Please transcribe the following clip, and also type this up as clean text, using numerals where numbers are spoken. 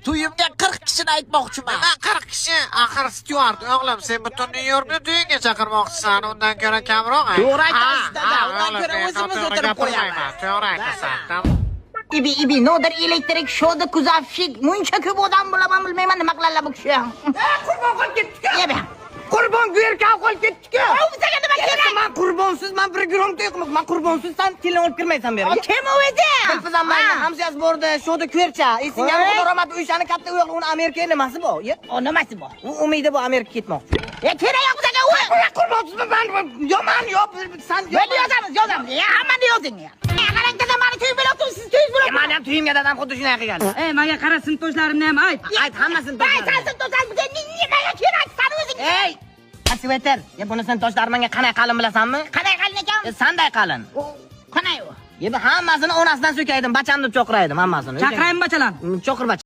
to'yimga 40 kishini aytmoqchiman. Nima 40 kishi? Axir Stuart, o'g'lim, sen butun Nyu-Yorkni to'yingga chaqirmoqchisan, undan ko'ra kamroq. To'g'ri aytasiz, dada. Undan ko'ra o'zimiz o'tirib qo'yamiz. To'g'ri aytasan. Ibi, nodir elektrik shoda kuzatishik. Muncha ko'p odam bo'laman bilmayman nima qiladilar bu kishi. Qurbon qolib ketdik-ku. Yeba. Qurbon go'rka qolib ketdik-ku. Bizga nima kerak? Men qurbonsiz, men bir gramda yo'qman. Men qurbonsiz sen telefon olib kirmaysan bu yerga. Kim u edi? Bilfizam men hamsiyasi bordi, shoda ko'rcha. Esingga xudo rahmat o'shani katta o'g'li, uni Amerika nimasi bu? O nimasi bu? U umidi bu Amerika ketmoqchi. Kerak yo'q bizga u. Qurbonsizman men yomon yo'q, sen Bo'ldi yozamiz. Hammani yozing. Qarang dada, meni to'y bo'lib turibsiz, siz to'y bo'lib. Men ham to'yimga dadam xuddi shunday qilgan. Menga qara, sinfdoshlarimni ham ayt. Ayt hammasini Aytasiz, to'sangizga nimaga kerak? San o'zing. Ey! Asveter, buni sen toshlar menga qanday qalin bilasanmi? Qanday qalin ekan? Sanday qalin. Qanday u? Hammasini onasidan so'kaydim, bacham deb cho'qiraydim hammasini. Chaqiraymi bachalan? Cho'qir